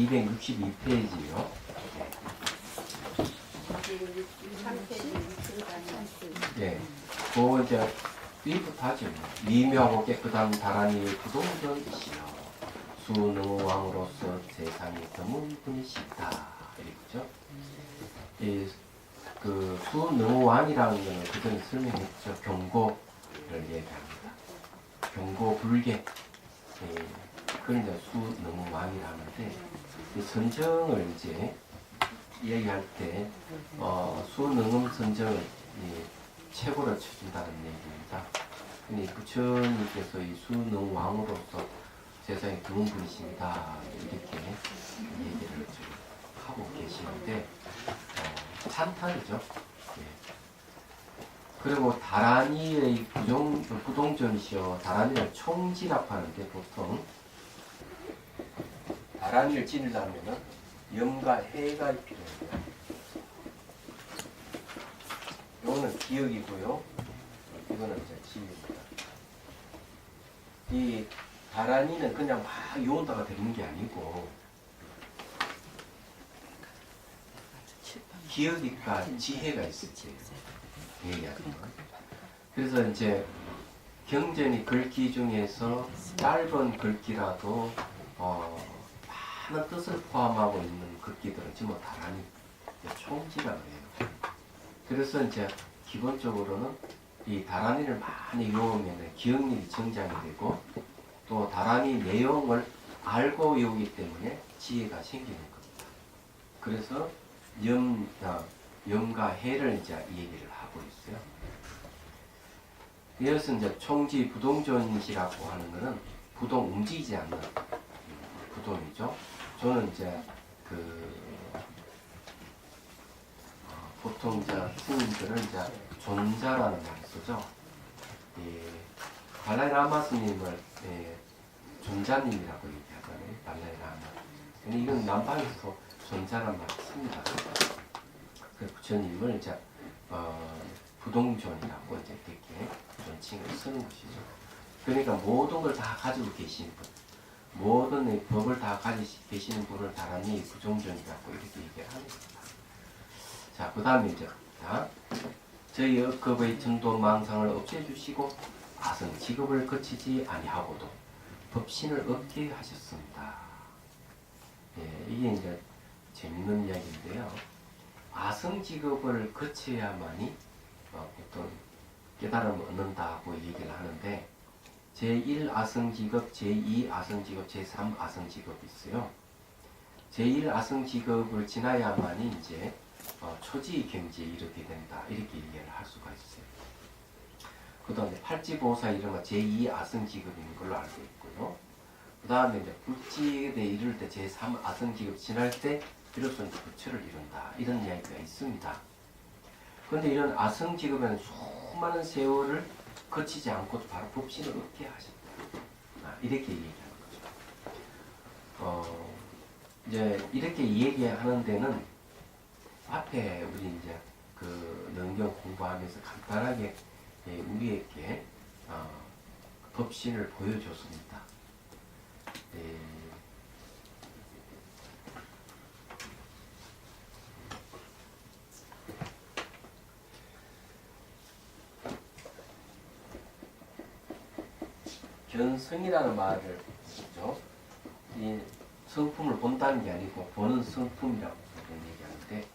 262페이지요. 예. 그 이제 삐끗하죠. 미묘하고 깨끗한 다란이의 부동전이시여 수능왕으로서 세상이 드문 분이시다. 이거죠. 그 수능왕이라는 것은 그전에 설명했죠. 경고를 얘기합니다. 경고 불계. 그걸 이제 수능왕이라는데 이 선정을 이제 얘기할 때 수능음 선정을 최고로 쳐준다는 얘기입니다. 근데 부처님께서 이 수능왕으로서 세상에 드문 분이십니다. 이렇게 얘기를 지금 하고 계시는데 찬탄이죠. 예. 그리고 다란이의 부동전이시여 다란이를 총지라고 하는데 보통 다란이를 지으려면은 염과 해가 필요합니다. 이거는 기역이고요. 이거는 이제 지입니다. 이 다란이는 그냥 막 요온다가 되는 게 아니고 기억과 지혜가 있을지 얘기하는 거예요. 그래서 이제 경전이 글귀 중에서 짧은 글귀라도 많은 뜻을 포함하고 있는 글귀들은 전부 다란이 총지라고 해요. 그래서 이제 기본적으로는 이 다란이를 많이 외우면 기억력이 정장이 되고 또 다란이 내용을 알고 외우기 때문에 지혜가 생기는 겁니다. 그래서 염과 해를 이제 얘기를 하고 있어요. 이것은 이제 총지 부동전이라고 하는 것은 부동 움직이지 않는 부동이죠. 저는 이제 보통 이제 스님들은 이제 존자라는 말을 쓰죠. 발라이 라마 스님을 존자님이라고 얘기하잖아요. 발라이 라마. 근데 이건 남방에서 존자란 말을 씁니다. 그 부처님을 이제 부동존이라고 이제 이렇게 존칭을 쓰는 것이죠. 그러니까 모든 걸 다 가지고 계시는 분, 모든 법을 다 가지고 계시는 분을 다란이 부동존이라고 이렇게 얘기를 하는 겁니다. 자, 그 다음에 이제 저희 억겁의 전도 망상을 없애주시고 아성 직업을 거치지 아니하고도 법신을 얻게 하셨습니다. 예, 이게 이제 재밌는 이야기인데요. 아성 직업을 거쳐야만이 어떤 깨달음을 얻는다고 얘기를 하는데 제1 아성 직업, 제2 아성 직업, 제3 아성 직업이 있어요. 제1 아성 직업을 지나야만이 이제 초지 경지에 이르게 된다. 이렇게 이해를 할 수가 있어요. 그 다음에 팔지보사 이름은 제2 아성 직업인 걸로 알고 있고요. 그 다음에 이제 불지에 이를 때 제3 아성 직업 지날 때 비로소 이제 부처를 이룬다. 이런 이야기가 있습니다. 그런데 이런 아성 직업에는 수많은 세월을 거치지 않고도 바로 법신을 얻게 하셨다. 이렇게 얘기하는 거죠. 이제 이렇게 얘기하는 데는 앞에 우리 이제 그 능경 공부하면서 간단하게 우리에게 법신을 보여줬습니다. 견성이라는 말을 쓰죠. 이 성품을 본다는 게 아니고 보는 성품이라고 얘기하는데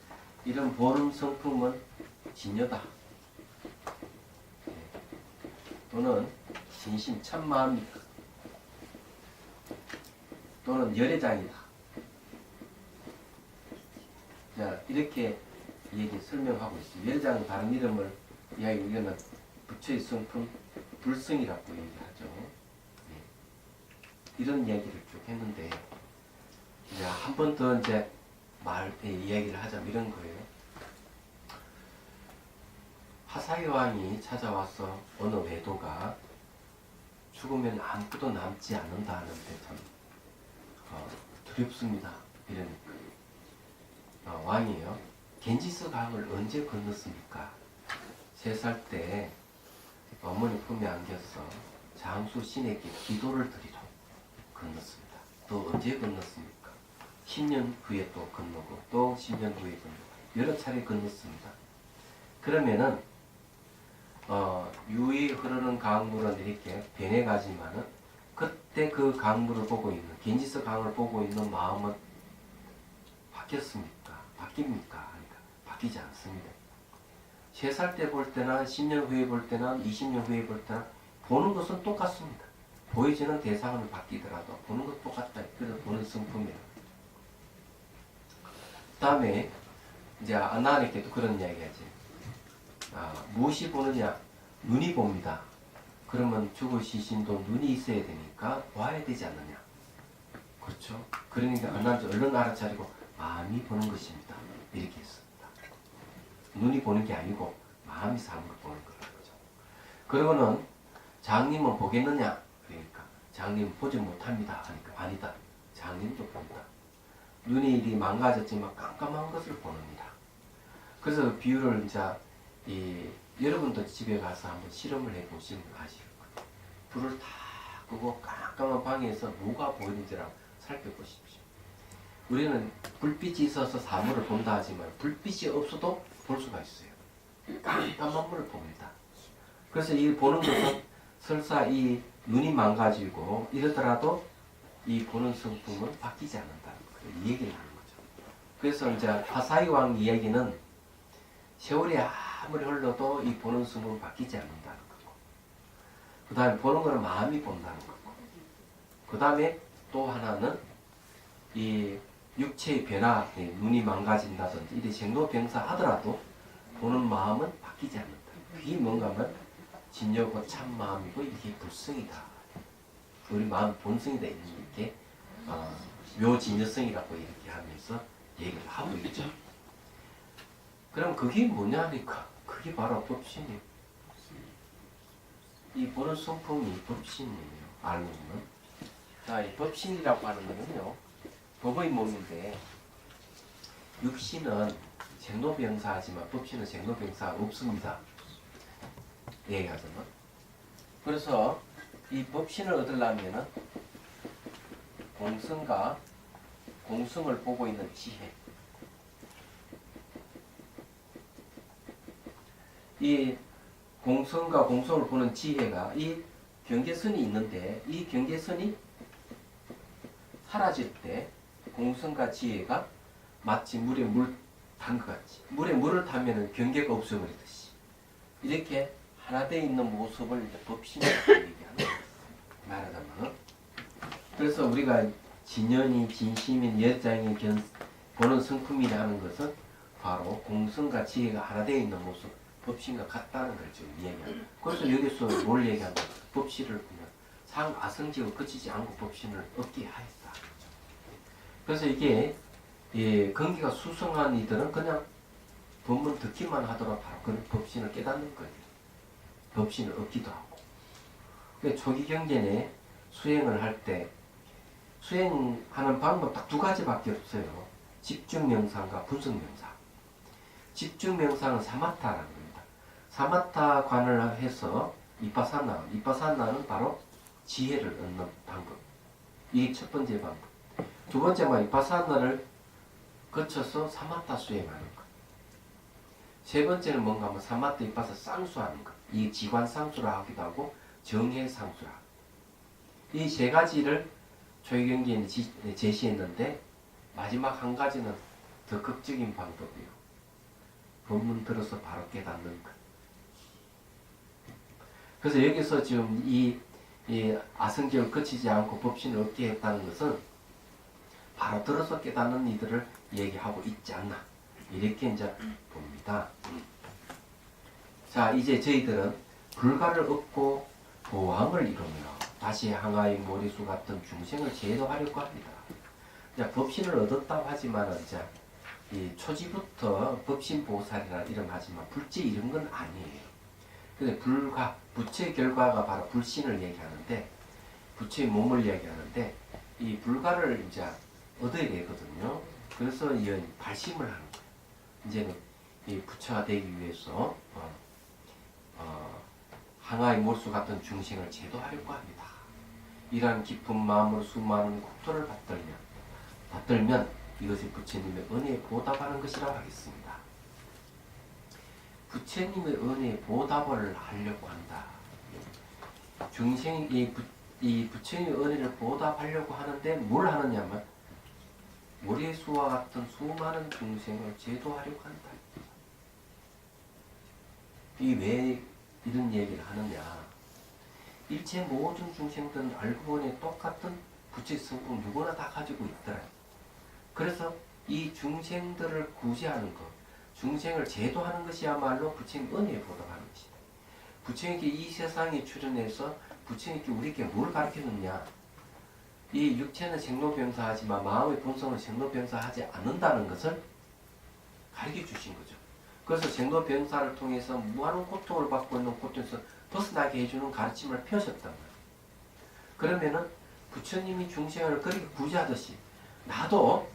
이런 보는 성품은 진여다. 또는 진심 참마음이다. 또는 열애장이다. 자, 이렇게 설명하고 있어요. 열애장은 다른 이름을 이거는 부처의 성품 불성이라고 얘기하죠. 이런 이야기를 쭉 했는데 이제 한 번 더 이제 이야기를 하자면 이런 거예요. 하사기 왕이 찾아와서 어느 외도가 죽으면 아무것도 남지 않는다 하는데 참 두렵습니다. 이러니까 왕이요. 겐지스 강을 언제 건넜습니까? 3살 때 어머니 품에 안겨서 장수 신에게 기도를 드리러 건넜습니다. 또 언제 건넜습니까? 10년 후에 또 건너고 또 10년 후에 건너고 여러 차례 건넜습니다. 그러면은 유에 흐르는 강물은 이렇게 변해가지만은 그때 그 강물을 보고 있는 겐지스 강을 보고 있는 마음은 바뀌었습니까? 바뀝니까? 그러니까 바뀌지 않습니다. 3살 때 볼 때나 10년 후에 볼 때나 20년 후에 볼 때나 보는 것은 똑같습니다. 보여지는 대상은 바뀌더라도 보는 것 똑같다. 그래서 보는 성품이에요. 그 다음에 이제 나에게도 그런 이야기 하지. 무엇이 보느냐? 눈이 봅니다. 그러면 죽으시신도 눈이 있어야 되니까 봐야 되지 않느냐? 그렇죠? 그러니까 안나도 얼른 알아차리고 마음이 보는 것입니다. 이렇게 했습니다. 눈이 보는 게 아니고 마음이 사는 걸 보는 거죠. 그러고는 장님은 보겠느냐? 그러니까 장님은 보지 못합니다. 하니까 아니다. 장님도 본다. 눈이 이리 망가졌지만 깜깜한 것을 보느니라. 그래서 비유를 이제 여러분도 집에 가서 한번 실험을 해보시면 아실 거예요. 불을 다 끄고 깜깜한 방에서 뭐가 보이는지를 살펴보십시오. 우리는 불빛이 있어서 사물을 본다 하지만 불빛이 없어도 볼 수가 있어요. 깜깜한 물을 봅니다. 그래서 이 보는 것은 설사 이 눈이 망가지고 이러더라도 이 보는 성품은 바뀌지 않는다는 거예요. 이 얘기를 하는 거죠. 그래서 이제 하사이 왕 이야기는 세월이 아무리 흘러도 이 보는 성품은 바뀌지 않는다는 거고, 그 다음에 보는 거는 마음이 본다는 거고, 그 다음에 또 하나는 이 육체의 변화, 눈이 망가진다든지 이래 생로병사 하더라도 보는 마음은 바뀌지 않는다. 그게 뭔가 하면 진여고 참 마음이고 이게 불성이다. 우리 마음 본성이다. 이렇게 묘진여성이라고 이렇게 하면서 얘기를 하고 있죠. 그럼 그게 뭐냐니까 그게 바로 법신이에요. 이 보는 성품이 법신이에요. 알고 보면. 자, 이 법신이라고 하는 거는요, 법의 몸인데 육신은 생로병사하지만 법신은 생로병사가 없습니다. 얘기하자면. 그래서 이 법신을 얻으려면은 공성과 공성을 보고 있는 지혜, 이 공성과 공성을 보는 지혜가 이 경계선이 있는데 이 경계선이 사라질 때 공성과 지혜가 마치 물에 물 탄 것 같이 물에 물을 타면 경계가 없어버리듯이 이렇게 하나 되어 있는 모습을 이제 법신이라고 얘기하는 거예요. 말하자면 그래서 우리가 진연이 진심인 여장이 보는 성품이라 하는 것은 바로 공성과 지혜가 하나 되어 있는 모습 법신과 같다는 걸 지금 이야기합니다. 그래서 여기서 뭘 얘기한다? 법신을 보면 상아성지고 그치지 않고 법신을 얻게 하였다. 그래서 이게 건기가 수성한 이들은 그냥 법문 듣기만 하더라도 바로 그 법신을 깨닫는 거예요. 법신을 얻기도 하고. 초기 경전에 수행을 할 때 수행하는 방법 딱 2가지밖에 없어요. 집중 명상과 분석 명상. 집중 명상은 사마타라고 합니다. 사마타관을 해서 이빠사나는 바로 지혜를 얻는 방법. 이게 첫 번째 방법. 두 번째는 이빠사나를 거쳐서 사마타 수행하는 것. 세 번째는 뭔가 하면 사마타 이빠사 쌍수하는 것. 이 지관 쌍수를 하기도 하고 정해 쌍수를 하고. 이 세 가지를 초기경전에 제시했는데 마지막 한 가지는 더 극적인 방법이에요. 법문 들어서 바로 깨닫는 것. 그래서 여기서 지금 이 아성경을 거치지 않고 법신을 얻게 했다는 것은 바로 들어서 깨닫는 이들을 얘기하고 있지 않나 이렇게 이제 봅니다. 자, 이제 저희들은 불가를 얻고 보왕을 이루며 다시 항아의 모리수 같은 중생을 제도하려고 합니다. 이제 법신을 얻었다고 하지만 이제 이 초지부터 법신보살이라 이름하지만 불제 이런 건 아니에요. 근데 불가, 부처의 결과가 바로 불신을 얘기하는데 부처의 몸을 얘기하는데 이 불가를 이제 얻어야 되거든요. 그래서 이 발심을 하는 거예요. 이제는 이 부처가 되기 위해서 항아의 몰수 같은 중생을 제도하려고 합니다. 이러한 깊은 마음으로 수많은 국토를 받들면 이것이 부처님의 은혜에 보답하는 것이라고 하겠습니다. 부처님의 은혜에 보답을 하려고 한다. 중생이 이 부처님의 은혜를 보답하려고 하는데 뭘 하느냐면 모래수와 같은 수많은 중생을 제도하려고 한다. 이 왜 이런 얘기를 하느냐? 일체 모든 중생들은 알고 보니 똑같은 부처의 성품 누구나 다 가지고 있더라. 그래서 이 중생들을 구제하는 것, 중생을 제도하는 것이야말로 부처님 은혜에 보답하는 것이다. 부처님께 이 세상에 출연해서 부처님께 우리에게 뭘 가르쳤느냐? 이 육체는 생로병사하지만 마음의 본성은 생로병사하지 않는다는 것을 가르쳐 주신 거죠. 그래서 생로병사를 통해서 무한한 고통을 받고 있는 고통에서 벗어나게 해주는 가르침을 펴셨단 말이에요. 그러면은 부처님이 중생을 그렇게 구제하듯이 나도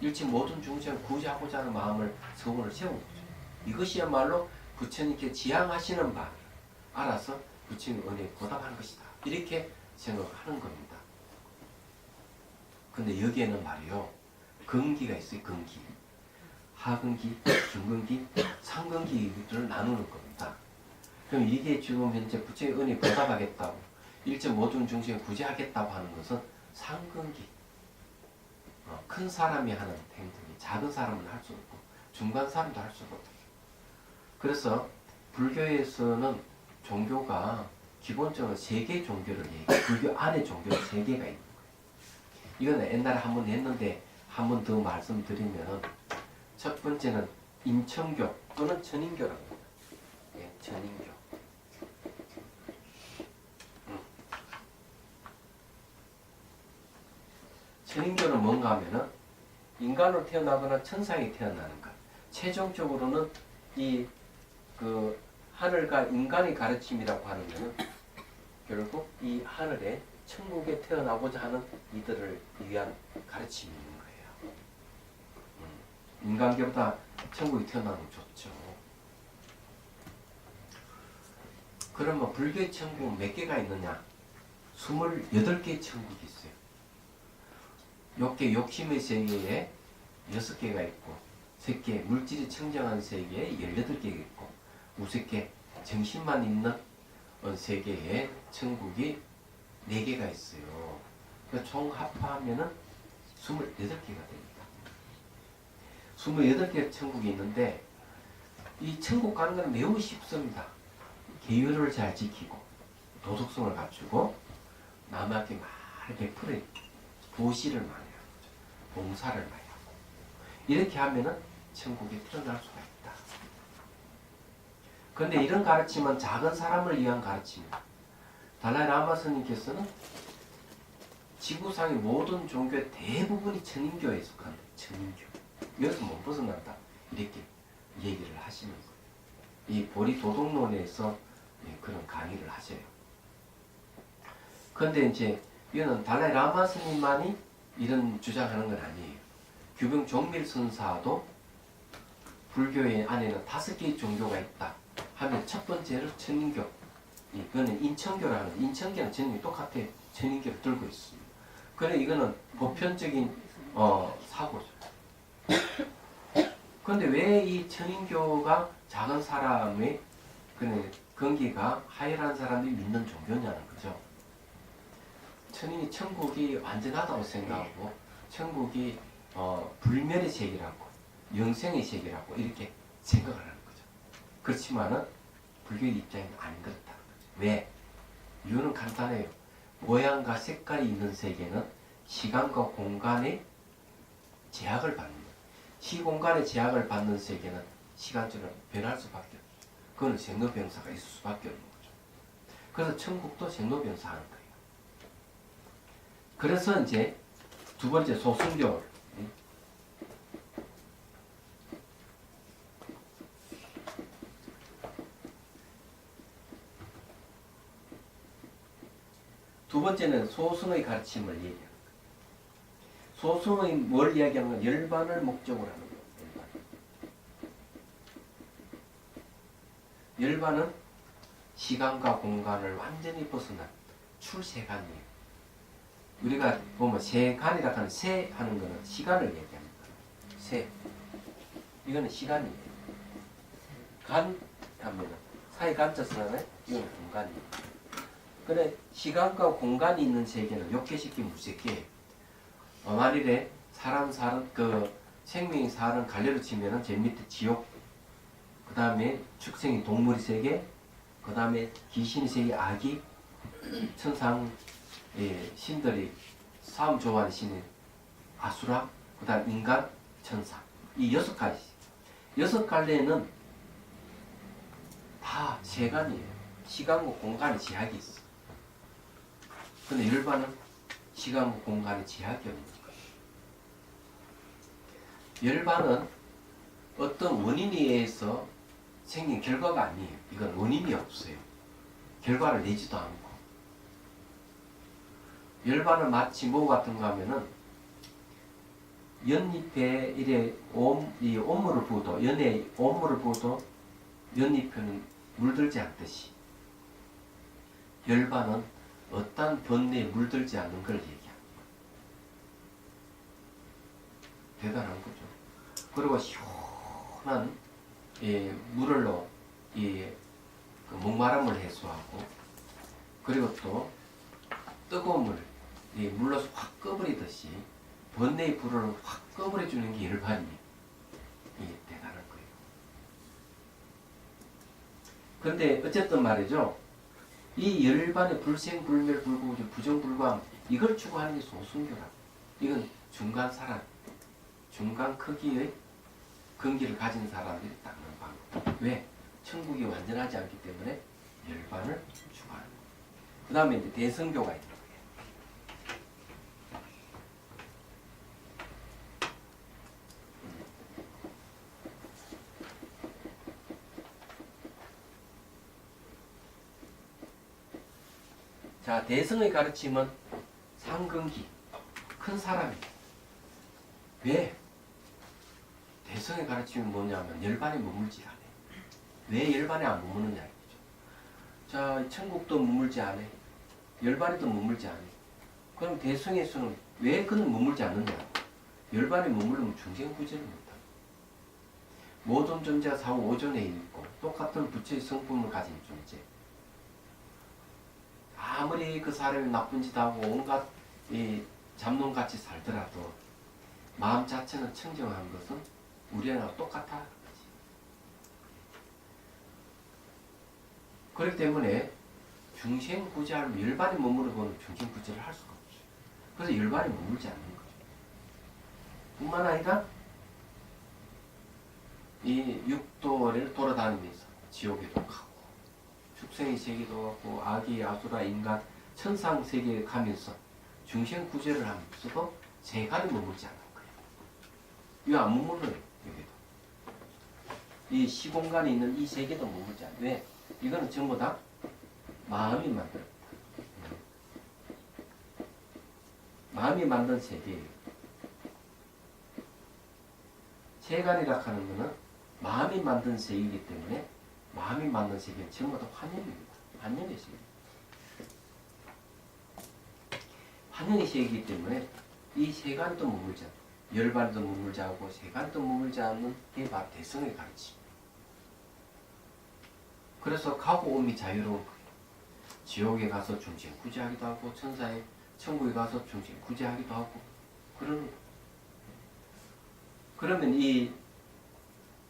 일체 모든 중생을 구제하고자 하는 마음을 서원을 세운 거죠. 이것이야말로 부처님께 지향하시는 바 알아서 부처님의 은혜에 보답하는 것이다. 이렇게 생각하는 겁니다. 근데 여기에는 말이요. 근기가 있어요. 근기. 하근기, 중근기, 상근기를 나누는 겁니다. 그럼 이게 지금 현재 부처의 은혜에 보답하겠다고 일체 모든 중생을 구제하겠다고 하는 것은 상근기. 큰 사람이 하는 행동이 작은 사람은 할 수 없고 중간 사람도 할 수가 없어요. 그래서 불교에서는 종교가 기본적으로 3개 종교를 얘기해요. 불교 안에 종교가 3개가 있는 거예요. 이거는 옛날에 한 번 했는데 한 번 더 말씀드리면 첫 번째는 인천교 또는 천인교라고 합니다. 예, 천인교. 천인교는 뭔가 하면은 인간으로 태어나거나 천상에 태어나는 것. 최종적으로는 이 그 하늘과 인간의 가르침이라고 하는 것은 결국 이 하늘에 천국에 태어나고자 하는 이들을 위한 가르침이 있는 거예요. 인간계보다 천국에 태어나는 게 좋죠. 그러면 불교의 천국은 몇 개가 있느냐? 28개의 천국이 있어요. 욕심의 세계에 6개가 있고 3개 물질이 청정한 세계에 18개가 있고 우습게 정신만 있는 세계에 천국이 4개가 있어요. 그러니까 총 합하면은 28개가 됩니다. 28개의 천국이 있는데 이 천국 가는 건 매우 쉽습니다. 계율을 잘 지키고 도덕성을 갖추고 남한테 많이 베풀어 부시를 많이 하는 거죠. 봉사를 많이 하고 이렇게 하면은 천국에 태어날 수가 있다. 그런데 이런 가르침은 작은 사람을 위한 가르침입니다. 달라이 라마 스님께서는 지구상의 모든 종교의 대부분이 천인교에 속한다. 천인교. 여기서 못 벗어난다. 이렇게 얘기를 하시는 거예요. 이 보리 도덕론에서 그런 강의를 하셔요. 그런데 이제 이거는 달라이 라마 스님만이 이런 주장하는 건 아니에요. 규병 종밀 선사도 불교의 안에는 5개의 종교가 있다 하면 첫 번째로 천인교. 이거는 인천교라는 인천교는 천인교 똑같아요. 천인교를 들고 있습니다. 그래 이거는 보편적인 사고죠. 그런데 왜 이 천인교가 작은 사람의 근기가 하열한 사람이 믿는 종교냐는 거죠. 천인이 천국이 완전하다고 생각하고 천국이 불멸의 세계라고 영생의 세계라고 이렇게 생각을 하는 거죠. 그렇지만은 불교의 입장에는 아닌 그렇다는 거죠. 왜? 이유는 간단해요. 모양과 색깔이 있는 세계는 시간과 공간의 제약을 받는 거예요. 시공간의 제약을 받는 세계는 시간적으로 변할 수밖에 없어요. 그건 생로병사가 있을 수밖에 없는 거죠. 그래서 천국도 생로병사 하는 거예요. 그래서 이제 두 번째 소승교. 두 번째는 소승의 가르침을 얘기하는 거예요. 소승의 뭘 이야기하는 건 열반을 목적으로 하는 거예요. 열반은 시간과 공간을 완전히 벗어난 출세간이에요. 우리가 보면 세간이라 하는 세 하는 거는 시간을 얘기합니다. 세. 이거는 시간이에요. 간 하면은 사이 간자 쓰나요? 이건 공간이에요. 그래 시간과 공간이 있는 세계는 욕계식기 무색계. 만일에 사람 사는 그 생명이 사는 갈래로 치면은 제 밑에 지옥, 그 다음에 축생이 동물의 세계, 그 다음에 귀신의 세계, 아기, 천상, 신들이 싸움 좋아하는 신의 아수라, 그 다음 인간, 천상. 이 6가지. 6갈래에는 다 세간이에요. 시간과 공간의 제약이 있어. 근데 열반은 시간과 공간의 제약이 없는 거예요. 열반은 어떤 원인에 의해서 생긴 결과가 아니에요. 이건 원인이 없어요. 결과를 내지도 않고. 열반은 마치 뭐 같은가 하면은 연잎에 이래 이 온물을 부어도 연에 온물을 부어도 연잎에는 물들지 않듯이 열반은 어떤 번뇌에 물들지 않는 걸 얘기합니다. 대단한 거죠. 그리고 시원한 물로 그 목마름을 해소하고, 그리고 또 뜨거운 물, 물로서 확 꺼버리듯이 번뇌의 불을 확 꺼버려주는 게 열반이에요. 이게 대단한 거예요. 근데 어쨌든 말이죠. 이 열반의 불생불멸 불구조 부정불광 이걸 추구하는 게 소승교라. 이건 중간 사람, 중간 크기의 근기를 가진 사람들이 닦는 방법. 왜? 천국이 완전하지 않기 때문에 열반을 추구하는 거예요. 그 다음에 이제 대성교가 있는 거예요. 자, 대성의 가르침은 상근기, 큰 사람이에요. 왜? 대성의 가르침이 뭐냐면 열반에 머물지 않아요. 왜 열반에 안 머무느냐 이거죠. 자, 천국도 머물지 않아요. 열반에도 머물지 않아요. 그럼 대성에서는 왜 그는 머물지 않느냐? 열반에 머무르면 중생구제를 못합니다. 모든 존재가 사후 오존에 있고 똑같은 부처의 성품을 가진 존재. 아무리 그 사람이 나쁜 짓 하고 온갖 잡놈같이 살더라도 마음 자체는 청정한 것은 우리랑 똑같아. 그렇기 때문에 중생구제하면 열반에 머무르고는 중생구제를 할 수가 없어요. 그래서 열반에 머물지 않는 거죠. 뿐만 아니라 이 육도를 돌아다니면서 지옥에도 가고 축생의 세계도 가고 아기, 아수라, 인간, 천상 세계에 가면서 중생구제를 하면서도 세간에 머물지 않는 거예요. 왜 안 머물러요? 여기도. 이 시공간에 있는 이 세계도 머물지 않아요. 왜? 이거는 전부 다 마음이 만들었다. 마음이 만든 세계예요. 세간이라 하는 것은 마음이 만든 세계이기 때문에 마음이 만든 세계는 전부 다 환영입니다. 환영의 세계. 환영의 세계이기 때문에 이 세간도 머물지 않고 열반도 머물지 않고 세간도 머물지 않는 게 바로 대성의 가르침. 그래서 가고 옴이 자유로운 거예요. 지옥에 가서 중생 구제하기도 하고 천국에 가서 중생 구제하기도 하고 그러는 거예요. 그러면 이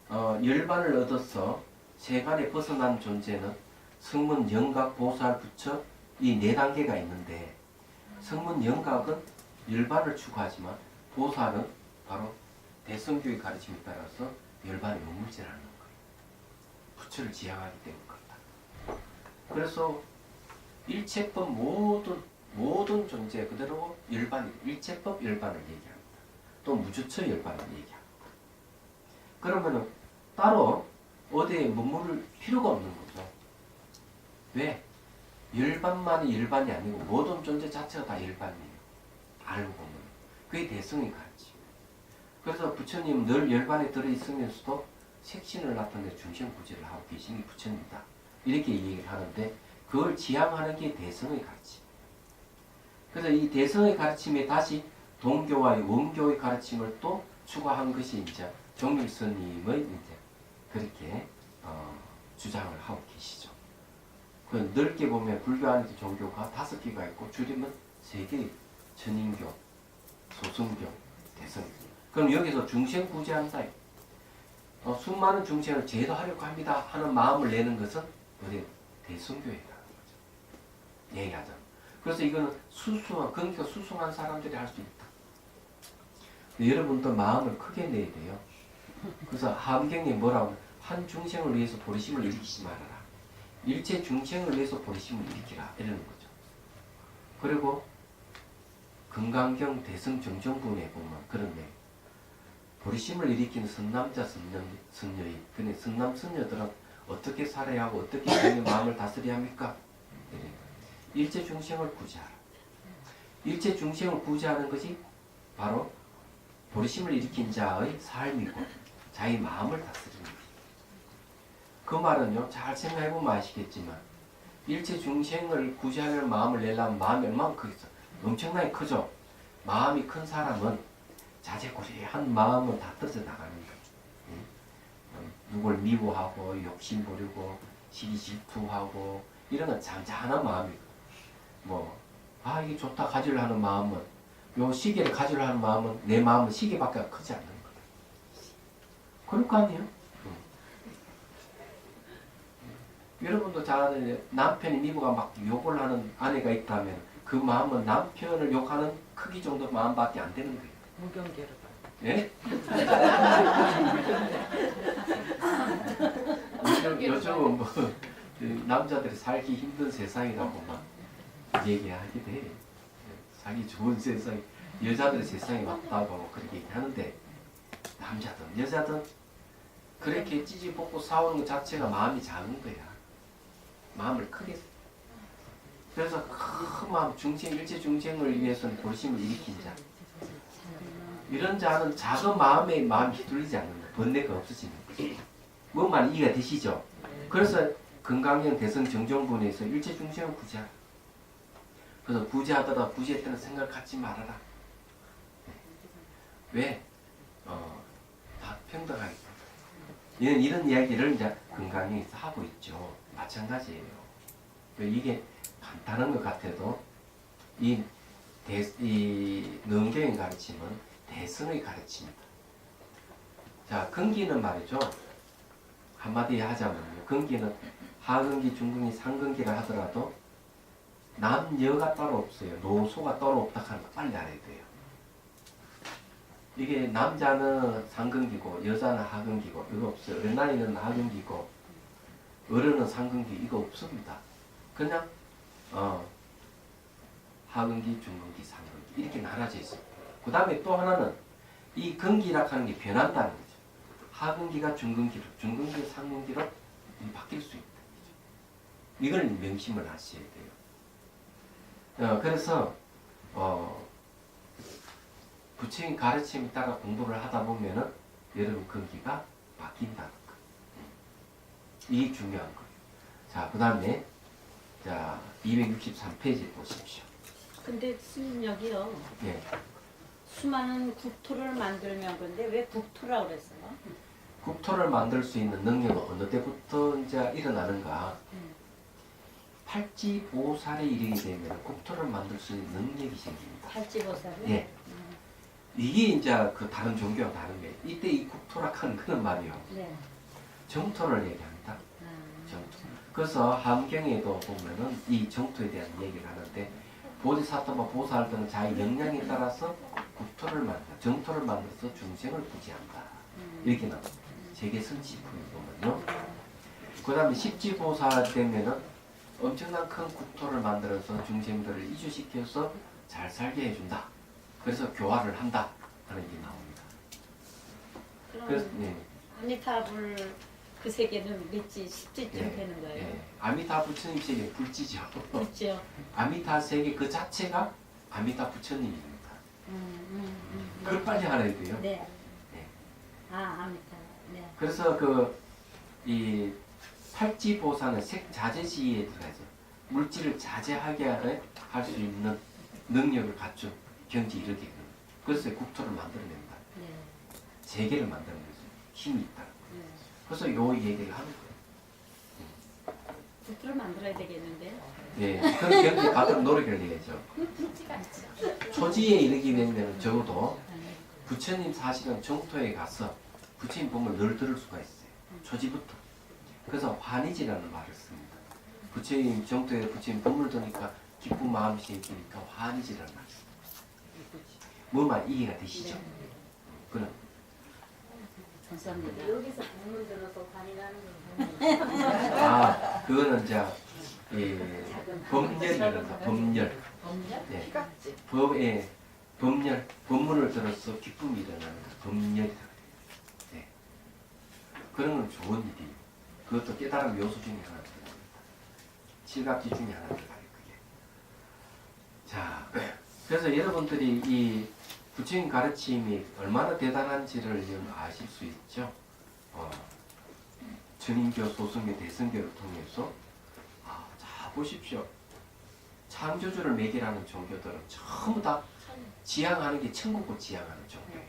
열반을 얻어서 세간에 벗어난 존재는 성문, 영각, 보살, 부처 이 4단계가 있는데 성문, 영각은 열반을 추구하지만 보살은 바로 대성교의 가르침에 따라서 열반에 머물지 않는 거예요. 부처를 지향하기 때문에 그렇다. 그래서 일체법 모든 존재 그대로 일체법 열반을 얘기합니다. 또 무주처 열반을 얘기합니다. 그러면은 따로 어디에 머무를 필요가 없는 거죠. 왜? 열반만이 열반이 아니고 모든 존재 자체가 다 열반이에요. 알고 보면. 그게 대성의 가르침. 그래서 부처님 늘 열반에 들어있으면서도 색신을 나타내 중생구제를 하고 계신 게 부처님이다. 이렇게 얘기를 하는데 그걸 지향하는 게 대성의 가르침. 그래서 이 대성의 가르침에 다시 동교와 원교의 가르침을 또 추가한 것이 이제 정밀 스님의 이제 그렇게 주장을 하고 계시죠. 그 넓게 보면 불교 안에도 종교가 5개가 있고 줄이면 3개, 전인교, 소승교, 대성교. 그럼 여기서 중생 구제한다. 수많은 중생을 제도하려고 합니다 하는 마음을 내는 것은 어디 대성교회라는 거죠. 얘기하자면. 그래서 이거는 수수한, 그러니까 수승한 사람들이 할 수 있다. 여러분도 마음을 크게 내야 돼요. 그래서 함경에 뭐라고 하면 한 중생을 위해서 보리심을 일으키지 말아라. 일체 중생을 위해서 보리심을 일으키라. 이러는 거죠. 그리고 금강경 대승정정분에 보면 그런 내용. 보리심을 일으키는 선남자, 선여인. 근데 선남, 선녀들은 어떻게 살아야 하고 어떻게 자기 마음을 다스려야 합니까? 일체 중생을 구제하라. 일체 중생을 구제하는 것이 바로 보리심을 일으킨 자의 삶이고 자기 마음을 다스리는 것입니다. 그 말은요, 잘 생각해보면 아시겠지만 일체 중생을 구제하는 마음을 내려면 마음이 얼마나 크겠어? 엄청나게 크죠? 마음이 큰 사람은 자제고제한 마음은 다 떨어져 나가는 거예요. 누굴 미워하고 욕심 부리고 시기 질투하고 이런 건 잔잔한 마음이고 이게 좋다 가지려 하는 마음은 요 시계를 가지려 하는 마음은 내 마음은 시계밖에 크지 않는 거예요. 그럴 거 아니에요? 여러분도 잘 아는 남편이 미부가 막 욕을 하는 아내가 있다면 그 마음은 남편을 욕하는 크기 정도 마음밖에 안 되는 거예요. 무경계로. 예? 요즘은 남자들이 살기 힘든 세상이라고 막 얘기하기도 해요. 살기 좋은 세상, 여자들의 세상이 왔다고 그렇게 얘기하는데 남자든 여자든 그렇게 찌찌볶고 싸우는 것 자체가 마음이 작은 거야. 마음을 크게. 그래서 큰 마음, 중생, 일체 중생을 위해서는 보리심을 일으킨 자. 이런 자는 작은 마음에 마음이 휘둘리지 않는다. 번뇌가 없어지는 거죠. 뭔 말 이해가 되시죠? 그래서 금강경 대성 정정분에서 일체 중생을 구제하라. 그래서 구제하더라 구제할 때는 생각을 갖지 말아라. 왜? 다 평등하기 때문에. 이런 이야기를 이제 금강경에서 하고 있죠. 마찬가지예요. 이게 간단한 것 같아도 이 능경의 가르침은 대승의 가르침이다. 자, 근기는 말이죠. 한마디 하자면요. 근기는 하근기, 중근기, 상근기라 하더라도 남녀가 따로 없어요. 노소가 따로 없다 하는 거 빨리 알아야 돼요. 이게 남자는 상근기고 여자는 하근기고 이거 없어요. 어린아이는 하근기고 어른은 상근기 이거 없습니다. 그냥 하근기, 중근기, 상근기 이렇게 나눠져 있어요. 그 다음에 또 하나는 이 근기라 하는 게 변한다는 거죠. 하근기가 중근기로, 중근기가 상근기로 바뀔 수 있다. 이걸 명심을 하셔야 돼요. 그래서 부처님 가르침에 따라 공부를 하다 보면은 여러분 근기가 바뀐다는 거. 이게 중요한 거예요. 자, 그 다음에 자 263페이지 보십시오. 근데 스님 여기요. 예. 수많은 국토를 만들면 근데 왜 국토라고 그랬어요? 국토를 만들 수 있는 능력은 어느 때부터 이제 일어나는가? 팔지보살에 이르게 되면 국토를 만들 수 있는 능력이 생깁니다. 팔지보살이? 예. 이게 이제 그 다른 종교와 다른 게 이때 이 국토라 하는 그런 말이요. 네. 정토를 얘기합니다. 정토. 그래서 함경에도 보면은 이 정토에 대한 얘기를 하는데 보디사토와 보살들은 자기 역량에 따라서 국토를 만든다. 정토를 만들어서 중생을 구제한다. 이렇게 나옵니다. 세계 선지품에 보면요. 그 다음에 십지보살 되면은 엄청난 큰 국토를 만들어서 중생들을 이주시켜서 잘 살게 해준다. 그래서 교화를 한다 하는 게 나옵니다. 그래서 아미타불 그 세계는 몇지 10지쯤 되는 거예요. 예. 아미타 부처님 세계 불지죠. 그렇죠. 아미타 세계 그 자체가 아미타 부처님입니다. 그걸 빨리 알아야 돼요. 네. 네. 아미타. 네. 그래서 이 팔지보살은 색자제지에 들어가죠. 물질을 자제하게 할 수 있는 능력을 갖춘 경지 이르게 되는 거예요. 그래서 국토를 만들어낸다. 네. 세계를 만들어내는 힘이 있다. 네. 그래서 요 얘기를 하는 거예요. 국토를 만들어야 되겠는데. 예, 그 경지 받도록 노력을 해야죠. 그렇지가 않죠. 초지에 이르게 되면 적어도 부처님 사실은 정토에 가서 부처님 보면 늘 들을 수가 있어요. 초지부터. 그래서 환희지라는 말을 씁니다. 부처님 정토에 부처님 법문을 드니까 기쁜 마음이 생기니까 환희지라는 말을 씁니다. 뭐만 이해가 되시죠? 그럼 감사합니다. 여기서 법문 들어서 관이라는 건 아 그거는 이제 법렬이란다. 법렬. 법냐? 예. 피각지. 법의 법렬 법문을 들어서 기쁨이 일어나는 법렬이다. 네. 그런 건 좋은 일이에요. 그것도 깨달음 요소 중에 하나 들어갑니다. 칠갑지 중에 하나 들어가요. 그게. 자, 그래서 여러분들이 이 부처님 가르침이 얼마나 대단한지를 아실 수 있죠. 전인교, 소승교, 대승교를 통해서 자 보십시오. 창조주를 매개라는 종교들은 전부 다 지향하는 게 천국을 지향하는 종교예요.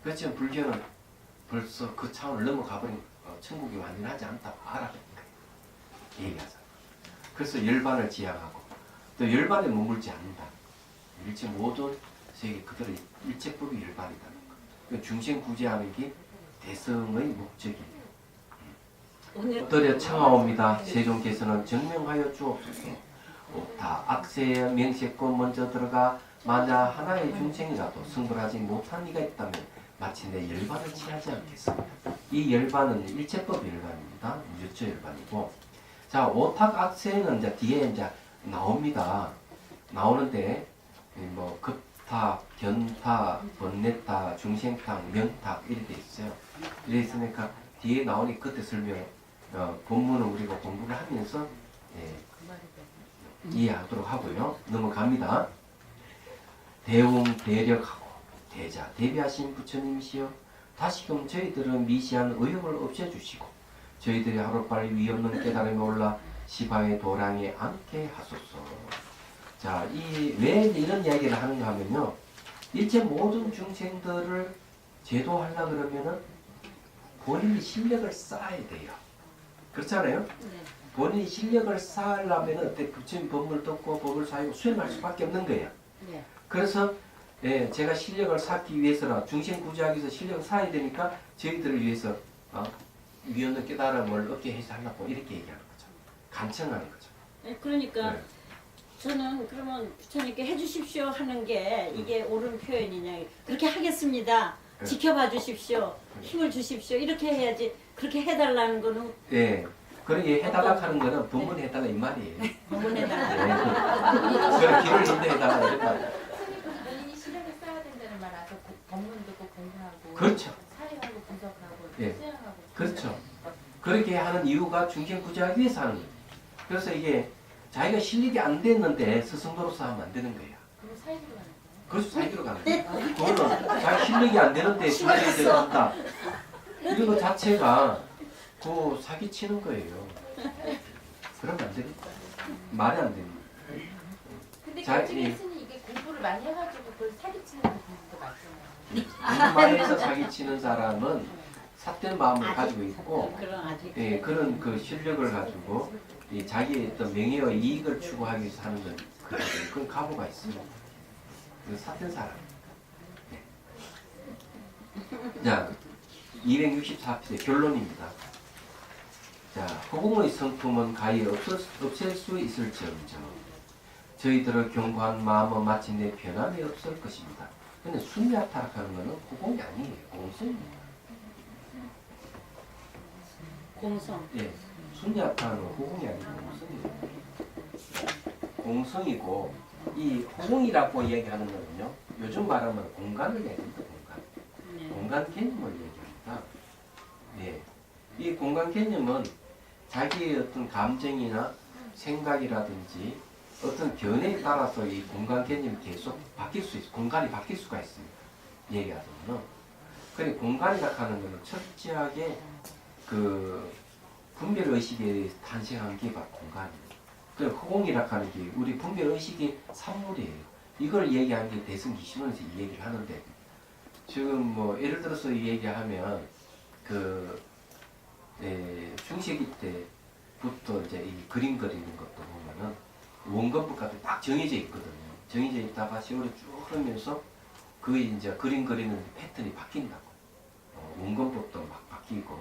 그렇지만 불교는 벌써 그 차원을 넘어가버린 천국이 완전하지 않다고 알아버린 거예요. 얘기하자. 그래서 열반을 지향하고 또 열반에 머물지 않는다. 일체 모든 세계 그들의 일체법이 열반이다는 거. 중생 구제하는 게 대성의 목적이에요. 오늘 엎드려 청하옵니다. 세종께서는 증명하여 주옵소서. 다 악세의 명색고 먼저 들어가 만약 하나의 중생이라도 승불하지 못한 이가 있다면 마침내 열반을 취하지 않겠습니다. 이 열반은 일체법 열반입니다. 유처 열반이고, 자 오탁 악세는 이제 뒤에 이제 나옵니다. 나오는데 뭐 급탁, 견탁, 번뇌탁, 중생탁, 명탁 이렇게 돼 있어요. 이래 있으니까 뒤에 나오니 그때 설명. 본문을 우리가 공부를 하면서 이해하도록 하고요. 넘어갑니다. 대웅 대력하고 대자 대비하신 부처님이시여 다시금 저희들은 미시한 의욕을 없애주시고 저희들이 하루빨리 위없는 깨달음에 올라 시바의 도량에 앉게 하소서. 자, 왜 이런 이야기를 하는가 하면요. 일체 모든 중생들을 제도하려고 그러면은 본인이 실력을 쌓아야 돼요. 그렇잖아요? 네. 본인이 실력을 쌓으려면 어때? 부처님 법문을 듣고 법을 사용하고 수행할 수밖에 없는 거예요. 네. 그래서 제가 실력을 쌓기 위해서나 중생 구제하기 위해서 실력을 쌓아야 되니까 저희들을 위해서 위없는 깨달음을 얻게 해서 하려고 이렇게 얘기하는 거죠. 간청하는 거죠. 네, 그러니까 네. 저는 그러면 부처님께 해주십시오 하는 게 이게 옳은 표현이냐. 그렇게 하겠습니다. 네. 지켜봐 주십시오. 힘을 주십시오. 이렇게 해야지. 그렇게 해달라는 거는 예. 그렇게 해달라 하는 거는 법문 해달라 이 말이에요. 법문해달라. 그래 길을 인도해달라 이런 말. 본인이 실력을 쌓아야 된다는 말 아까 법문도 꼭 공부하고 그렇죠. 사회하고 분석하고 예. 수행하고 그렇죠. 그렇게 하는 이유가 중생 구제하기 위해서 하는 거예요. 그래서 이게 자기가 실력이 안 됐는데 스승도로서 하면 안 되는 거예요. 그럼 사회로 가는 거예요. 그래서 사기로 가는 거예요. 그거는 자기 실력이 안 되는데 사기를 한다. 이런 거 자체가 그 사기치는 거예요. 그러면 안 됩니다. 말이 안 됩니다. 근데 자, 결정했으니 이게 공부를 많이 해가지고 그걸 사기치는 분들도 많잖아요. 무슨 말에서 사기치는 사람은 삿된 마음을 가지고 있고 그런 아직 그런 그 실력을 가지고 자기의 어떤 명예와 이익을 추구하기 위해서 하는 건 그건 각오가 있습니다. 그 삿된 사람. 네. 자, 264페이지 결론입니다. 자, 허공의 성품은 가히 없앨 수 있을지언정 저희들의 견고한 마음은 마침내 변함이 없을 것입니다. 근데 순야타락하는 것은 허공이 아니에요. 공성입니다. 공성. 예, 순야타는 허공이 아니고 공성이에요. 공성이고 이 허공이라고 얘기하는 거는요. 요즘 말하면 공간을 얘기합니다. 공간. 네. 공간 개념을 얘기합니다. 예, 이 공간 개념은 자기의 어떤 감정이나 생각이라든지 어떤 견해에 따라서 이 공간 개념이 계속 바뀔 수 있어요. 공간이 바뀔 수가 있습니다. 얘기하자면은. 그래 공간이라 하는 것은 철저하게 그 분별의식에 탄생한 게 바로 공간이에요. 또 허공이라 하는 게 우리 분별 의식이 산물이에요. 이걸 얘기하는 게 대승기신론에서 이 얘기를 하는데 지금 뭐 예를 들어서 이 얘기하면 그 중세기 때부터 이제 이 그림 그리는 것도 보면은 원근법과 딱 정해져 있거든요. 정해져 있다가 세월이 쭉 흐르면서 그 이제 그림 그리는 패턴이 바뀐다고. 원근법도 막 바뀌고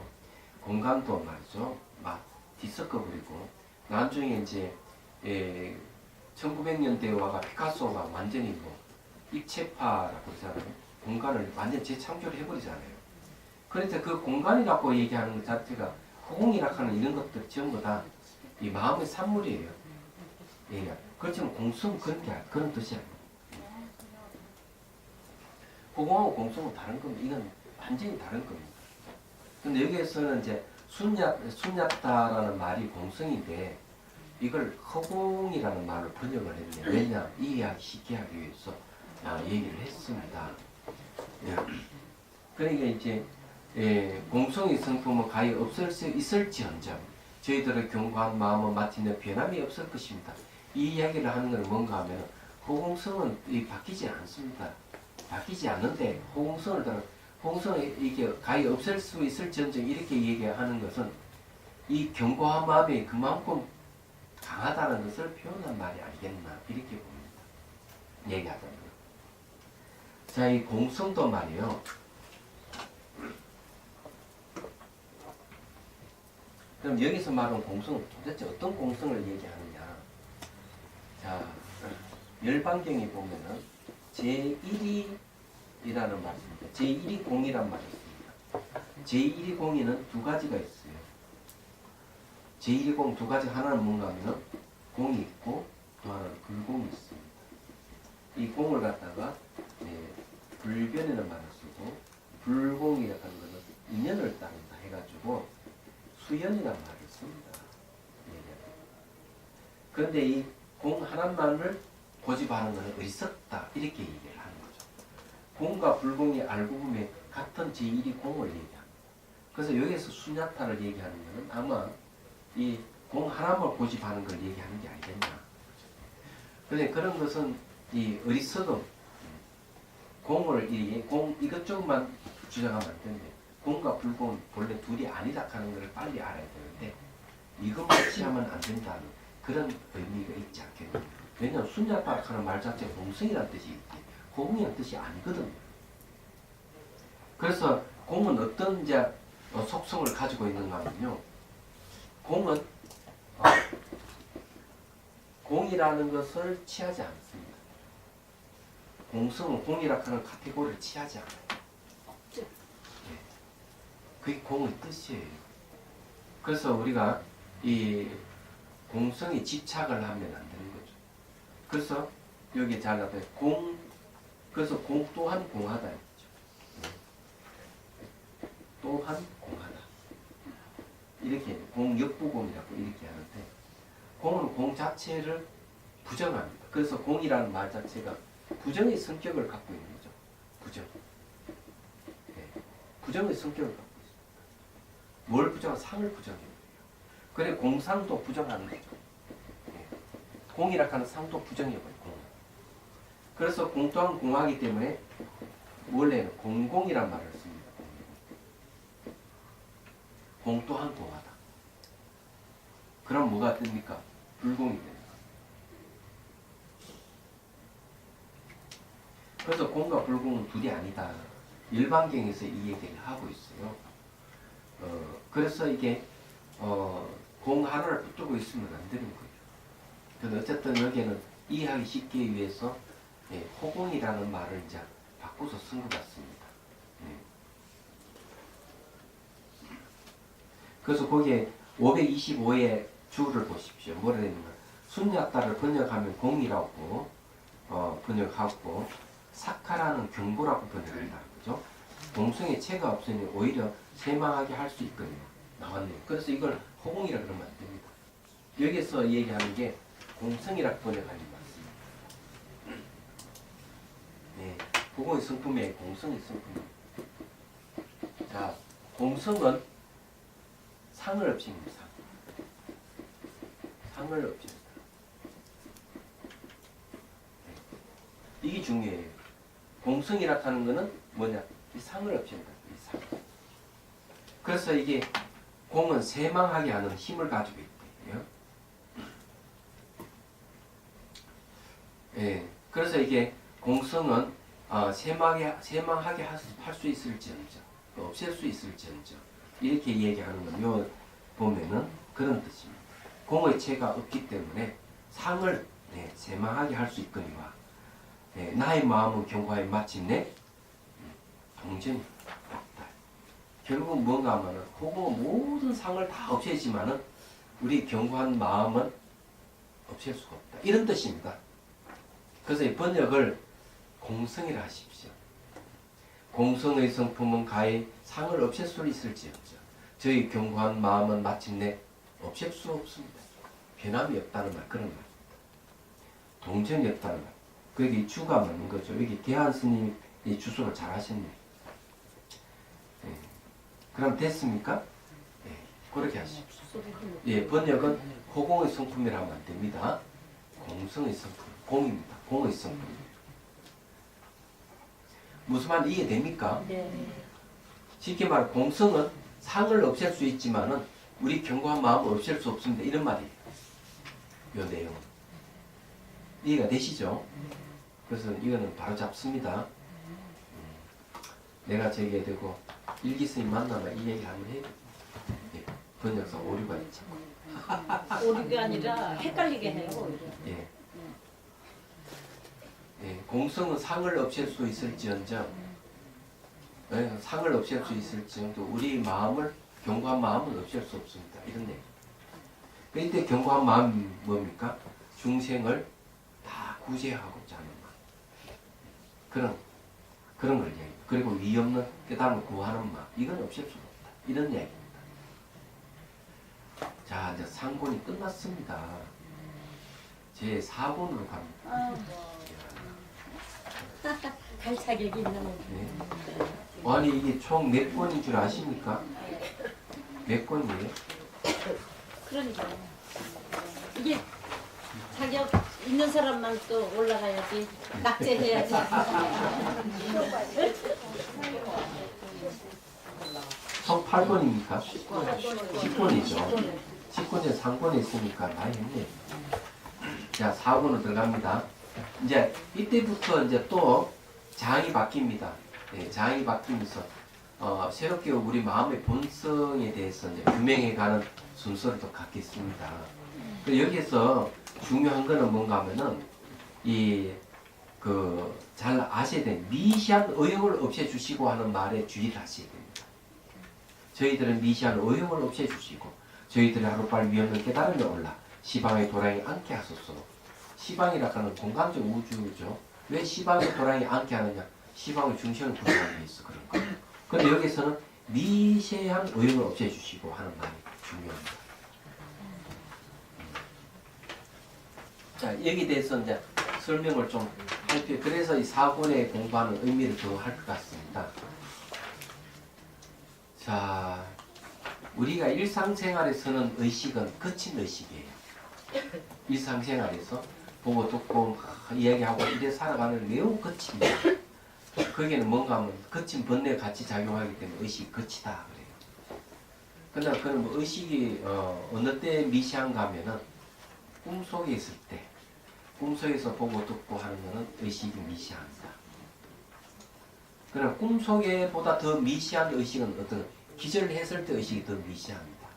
공간도 말이죠. 막 뒤섞어 버리고 나중에 이제 1900년대에 와가 피카소가 완전히 뭐 입체파라고 그러잖아요. 공간을 완전 재창조를 해버리잖아요. 그래서 그 공간이라고 얘기하는 것 자체가 허공이라 하는 이런 것들 전부 다 이 마음의 산물이에요. 예, 그렇지만 공성 그런 뜻이 아니에요. 허공하고 공성은 다른 겁니다. 이건 완전히 다른 겁니다. 근데 여기에서는 이제 순야다라는 말이 공성인데 이걸 허공이라는 말로 번역을 했네요. 왜냐? 이해하기 쉽게 하기 위해서 얘기를 했습니다. 예. 그러니까 이제 공성의 성품은 가히 없을 수 있을지언정 저희들의 견고한 마음은 마치 변함이 없을 것입니다. 이 이야기를 하는 건 뭔가 하면 허공성은 바뀌지 않습니다. 바뀌지 않는데 허공성을 이게 가히 없을 수 있을지언정 이렇게 얘기하는 것은 이 견고한 마음이 그만큼 강하다는 것을 표현한 말이 아니겠나 이렇게 봅니다. 얘기하자면 자, 이 공성도 말이요. 그럼 여기서 말하는 공성은 도대체 어떤 공성을 얘기하느냐? 자, 열반경에 보면은 제1이라는 말이 있습니다. 제1이 공이란 말이 있습니다. 제1이 공에는 두 가지가 있어요. 제1이 공 두 가지, 하나는 뭔가 하면 공이 있고 또 하나는 불공이 있습니다. 이 공을 갖다가 불변이라는 말을 쓰고 불공이라는 것은 인연을 따른다 해가지고 수연이라는 말을 씁니다. 그런데 이 공 하나만을 고집하는 것은 어리석다 이렇게 얘기를 하는 거죠. 공과 불공이 알고 보면 같은 제1이 공을 얘기합니다. 그래서 여기서 수냐타를 얘기하는 것은 아마 이 공 하나만 고집하는 걸 얘기하는 게 아니겠나. 그런데 그런 것은 이 어리석음, 공을 공 이것저것만 주장하면 안 되는데 공과 불공은 본래 둘이 아니다 하는 걸 빨리 알아야 되는데 이것만 취하면 안 된다는 그런 의미가 있지 않겠냐. 왜냐하면 순야파라는 말 자체가 공성이라는 뜻이 있지 공이라는 뜻이 아니거든요. 그래서 공은 어떤 이제 속성을 가지고 있는가 하면요. 공은 공이라는 것을 취하지 않습니다. 공성은 공이라 하는 카테고리를 취하지 않아요. 그게 공의 뜻이에요. 그래서 우리가 이 공성에 집착을 하면 안 되는 거죠. 그래서 여기 잘 나타나요. 그래서 공 또한 공하다 했죠. 또한 공하다. 이렇게 공역부공이라고 이렇게 하는데 공은 공 자체를 부정합니다. 그래서 공이라는 말 자체가 부정의 성격을 갖고 있는 거죠. 부정. 부정의 성격을 갖고 있습니다. 뭘 부정하면 상을 부정해요. 그래 공상도 부정하는 거죠. 공이라 하는 상도 부정해버려요. 공. 그래서 공 또한 공하기 때문에 원래는 공공이란 말을 씁니다. 공 또한 공하다. 그럼 뭐가 됩니까? 불공이 됩니다. 그래서 공과 불공은 둘이 아니다. 일반경에서 이 얘기를 하고 있어요. 그래서 이게 공 하나를 붙들고 있으면 안 되는 거예요. 근데 어쨌든 여기에는 이해하기 쉽게 위해서 호공이라는 말을 이제 바꿔서 쓴 것 같습니다. 그래서 거기에 525의 주를 보십시오. 뭐라 되는가? 순야다를 번역하면 공이라고 번역하고 사카라는 경고라고 번역한다는 거죠. 공성에 체가 없으니 오히려 세망하게 할 수 있거든요. 나왔네요. 그래서 이걸 호공이라 그러면 안 됩니다. 여기서 얘기하는 게 공성이라고 번역하는 게 맞습니다. 네, 호공의 성품에 공성의 성품. 자, 공성은 상을 없애는 상을 없애는 이게 중요해요. 공성이라 하는 거는 뭐냐? 이 상을 없앤다. 이 상. 그래서 이게 공은 세망하게 하는 힘을 가지고 있대요. 예. 그래서 이게 공성은 세망하게 할 수 있을지언정, 없앨 수 있을지언정 이렇게 얘기하는 건 요 보면은 그런 뜻입니다. 공의 체가 없기 때문에 상을 세망하게 할 수 있거니와 나의 마음은 경과에 마침내 동전이 없다. 결국 뭔가 하면은 호공은 모든 상을 다 없애지만은 우리 견고한 마음은 없앨 수가 없다. 이런 뜻입니다. 그래서 이 번역을 공성이라 하십시오. 공성의 성품은 가히 상을 없앨 수 있을지언정 저희 견고한 마음은 마침내 없앨 수 없습니다. 변함이 없다는 말, 그런 말입니다. 동전이 없다는 말. 그게 주가 맞는 거죠. 여기 계한 스님이 주소를 잘 하셨네요. 그럼 됐습니까? 그렇게 하십시오. 번역은 호공의 성품이라 하면 안 됩니다. 공성의 성품, 공입니다. 공의 성품. 무슨 말 이해됩니까? 네. 쉽게 말해 공성은 상을 없앨 수 있지만은 우리 견고한 마음을 없앨 수 없습니다. 이런 말이에요. 이 내용. 이해가 되시죠? 그래서 이거는 바로 잡습니다. 내가 저기에 되고 일기스님 만나면 이 얘기 한번 해야 돼. 번역상 오류가 있죠. 오류가 아니라 헷갈리게 해요. 오히려. 공성은 상을 없앨 수 있을지언정, 상을 없앨 수 있을지언정 우리 마음을 견고한 마음은 없앨 수 없습니다. 이런 얘기. 이때 견고한 마음이 뭡니까? 중생을 다 구제하고자 하는 마음. 그런 걸 얘기해요. 그리고 위 없는 깨달음을 구하는 마음. 이건 없앨 수가 없다. 이런 얘기입니다. 자, 이제 상권이 끝났습니다. 제 4권으로 갑니다. 갈차격이 있는 거. 아니 이게 총 몇 권인 줄 아십니까? 몇 권이에요? 그러니까 이게 자격 있는 사람만 또 올라가야지 낙제해야지. 총 8권입니까? 10권이죠. 10권에 3권에 있으니까 많이 했네. 자, 4권으로 들어갑니다. 이제 이때부터 이제 또 장이 바뀝니다. 장이 바뀌면서 새롭게 우리 마음의 본성에 대해서 이제 규명해가는 순서를 또 갖겠습니다. 여기서 중요한 거는 뭔가 하면은 잘 아셔야 돼요. 미시한 의욕을 없애주시고 하는 말에 주의를 하셔야 됩니다. 저희들은 미시한 의욕을 없애주시고 저희들의 하루빨리 위험을 깨달으며 올라 시방에 도량이 않게 하소서. 시방이라 하는 공간적 우주죠. 왜 시방에 도량이 않게 하느냐? 시방의 중심을 구성하기 위해서 그런 거예요. 그런데 여기서는 미세한 의욕을 없애주시고 하는 말이 중요합니다. 자, 여기 대해서 이제 설명을 좀 할게요. 그래서 이 4권에 공부하는 의미를 더 할 것 같습니다. 자, 우리가 일상생활에서는 의식은 거친 의식이에요. 일상생활에서 보고 듣고 이야기하고 이래 살아가는 매우 거칩니다. 거기에는 뭔가 하면 거친 번뇌가 같이 작용하기 때문에 의식이 거치다 그래요. 그러나 그는 뭐 의식이 어느 때 미시한가 하면은 꿈속에 있을 때, 꿈속에서 보고 듣고 하는 것은 의식이 미시합니다. 그러나 꿈속에보다 더 미시한 의식은 어떤 기절을 했을 때 의식이 더 미시합니다.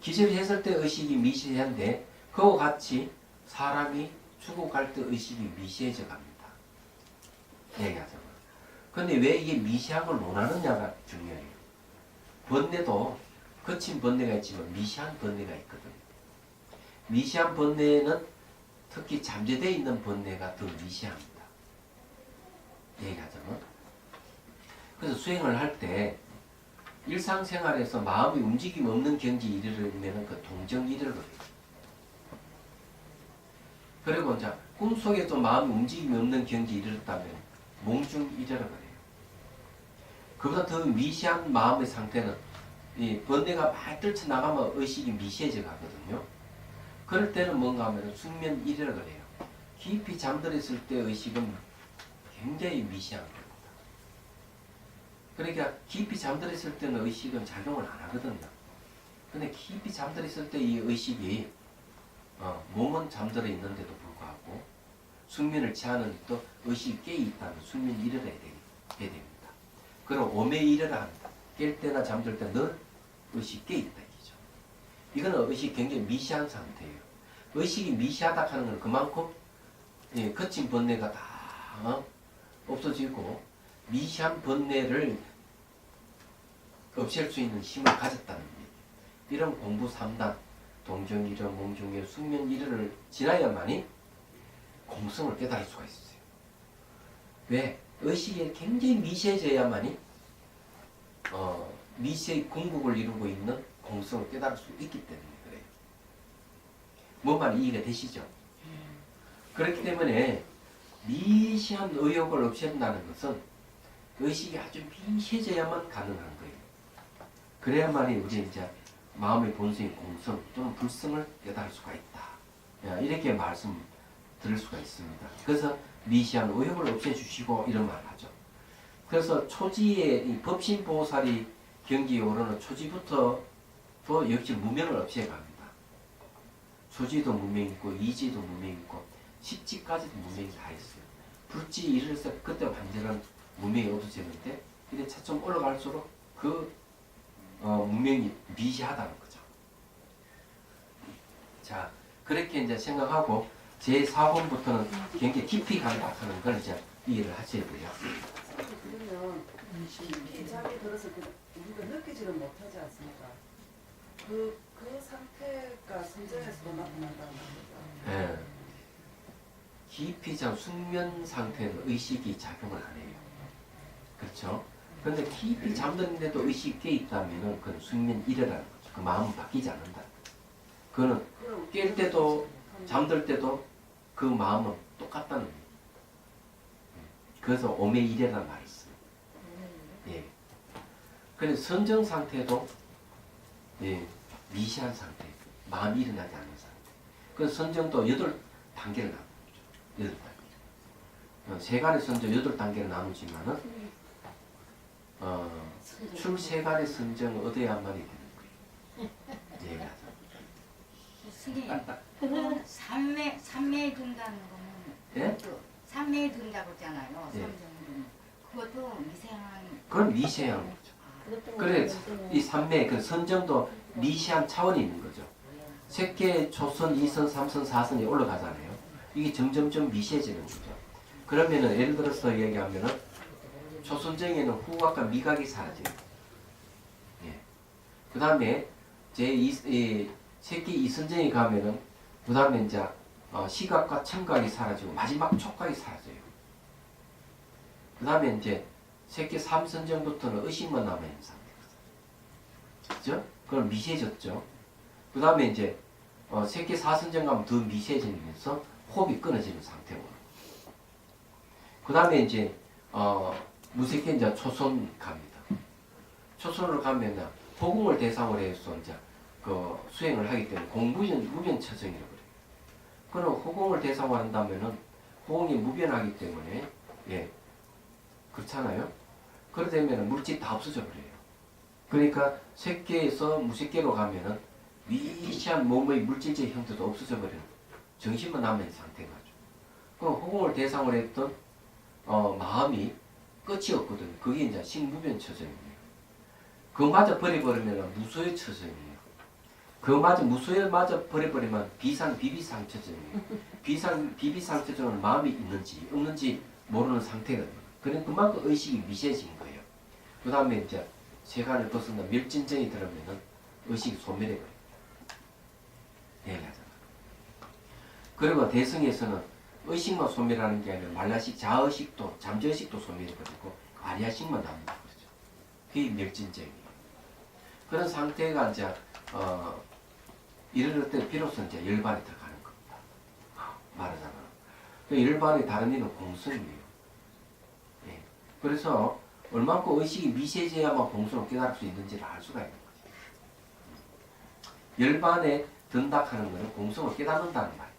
기절을 했을 때 의식이 미시한데 그와 같이 사람이 죽어갈 때 의식이 미시해져 갑니다. 얘기하자면. 그런데 왜 이게 미시한 걸 논하느냐가 중요해요. 번뇌도 거친 번뇌가 있지만 미시한 번뇌가 있거든요. 미시한 번뇌는 특히 잠재되어 있는 번뇌가 더 미시합니다. 얘기하자면. 그래서 수행을 할 때 일상생활에서 마음이 움직임 없는 경지에 이르르면 그 동정이 이르거든요. 그리고 이제 꿈속에도 마음이 움직임이 없는 경지에 이르렀다면 몽중 이르거든요. 그보다 더 미시한 마음의 상태는 이 번뇌가 많이 떨쳐나가면 의식이 미시해져 가거든요. 그럴 때는 뭔가 하면 숙면 이르거든요. 깊이 잠들었을 때 의식은 굉장히 미시한 겁니다. 그러니까 깊이 잠들었을 때는 의식은 작용을 안 하거든요. 근데 깊이 잠들었을 때 이 의식이 몸은 잠들어 있는데도 불구하고 숙면을 취하는 또 의식이 깨 있다면 숙면 일어나야 됩니다. 그럼 오매 일어나 합니다. 깰 때나 잠들 때 늘 의식이 깨 있다 이죠. 이거는 의식이 굉장히 미시한 상태예요. 의식이 미시하다 하는 건 그만큼 거친 번뇌가 다 없어지고 미시한 번뇌를 없앨 수 있는 힘을 가졌다는 얘기예요. 이런 공부 3단, 동정이론, 몽중이론, 숙면이론을 지나야만이 공성을 깨달을 수가 있어요. 왜? 의식이 굉장히 미세해져야만이 미세의 궁극을 이루고 있는 공성을 깨달을 수 있기 때문에 그래요. 뭔 말이 이해가 되시죠? 그렇기 때문에 미세한 의욕을 없앤다는 것은 의식이 아주 미세해져야만 가능한 거예요. 그래야만이 우리 이제 마음의 본성인 공성 또는 불성을 깨달을 수가 있다. 이렇게 말씀 드릴 수가 있습니다. 그래서 미시한 의욕을 없애주시고 이런 말을 하죠. 그래서 초지의 이 법신보살이 경지에 오르는 초지부터도 역시 무명을 없애갑니다. 초지도 무명 있고 이지도 무명 있고 십지까지도 무명이 다 있어요. 불지 이르러서 그때 완전한 무명이 없어지는데 이제 차츰 올라갈수록 그 무명이 미시하다는 거죠. 자, 그렇게 이제 생각하고 제4번부터는 굉장히 깊이 간다 하는 걸 이제 이해를 하셔야 돼요. 그러면 깊이 잠이 들었을 때 우리가 느끼지는 못하지 않습니까? 그 상태가 선정에서도 나타난다는 거죠. 예. 깊이 잠 숙면 상태는 의식이 작용을 안 해요. 그렇죠? 그런데 깊이 잠드는데도 의식이 깨 있다면은 그건 숙면 일이라는 거죠. 그 마음은 바뀌지 않는다. 그거는 깰 때도 잠들 때도 그 마음은 똑같다는 거예요. 그래서 오매일이라는 말이 있어요. 예. 그래서 선정 상태도 미시한 상태, 마음이 일어나지 않는 상태. 그래서 선정도 8단계를 나누죠. 8단계. 세간의 선정 8단계를 나누지만은 출세간의 선정을 얻어야만이 되는 거예요. 예, 맞아. 스님, 삼매에 든다는 거는 예? 삼매에 든다고 했잖아요. 예. 삼정은 그것도 미세한. 그건 미세한 거죠. 그래, 이 삼매, 그 선정도 미시한 차원이 있는 거죠. 색계, 초선, 2선, 3선, 4선이 올라가잖아요. 이게 점점점 미시해지는 거죠. 그러면은 예를 들어서 얘기하면은 초선정에는 후각과 미각이 사라져요. 예. 그 다음에 색계 2선정에 가면은 그 다음에 이제 시각과 청각이 사라지고 마지막 촉각이 사라져요. 그 다음에 이제 색계 3선정부터는 의식만 남아있는 상태거든요. 그죠? 그럼 미세해졌죠. 그 다음에 이제 색계 4선정 가면 더 미세해지면서 호흡이 끊어지는 상태고. 그 다음에 이제 무색계 이제 초선 갑니다. 초선으로 가면 호궁을 대상으로 해서 이제 그 수행을 하기 때문에 무변처정이라고 그래요. 그럼 호궁을 대상으로 한다면은 호궁이 무변하기 때문에 예 그렇잖아요. 그러되면 물질이 다 없어져 버려요. 그러니까 색계에서 무색계로 가면은 미시한 몸의 물질적 형태도 없어져 버려요. 정신만 남은 상태가죠. 그럼 호궁을 대상으로 했던 마음이 끝이 없거든요. 그게 이제 식무변처정이에요. 그마저 버려버리면 무소의 처정이에요. 그마저 무소에마저 버려버리면 비비상처정이에요. 비비상처정은 마음이 있는지 없는지 모르는 상태거든요. 그러니까 그만큼 의식이 미세해진 거예요. 그 다음에 이제 세간을 벗어나 멸진정이 들어오면은 의식이 소멸해버려요. 얘기하잖아. 그리고 대승에서는 의식만 소멸하는 게 아니라 말라식, 자의식도, 잠재의식도 소멸해버리고 아리아식만 남는 거죠. 그게 멸진정이에요. 그런 상태가 이제 이럴 때 비로소 이제 열반이 들어가는 겁니다. 말하자면 그 열반의 다른 이는 공성이에요. 예. 그래서 얼만큼 의식이 미세해져야만 공성을 깨달을 수 있는지를 알 수가 있는 거죠. 열반에 든다 하는 것은 공성을 깨닫는다는 말이에요.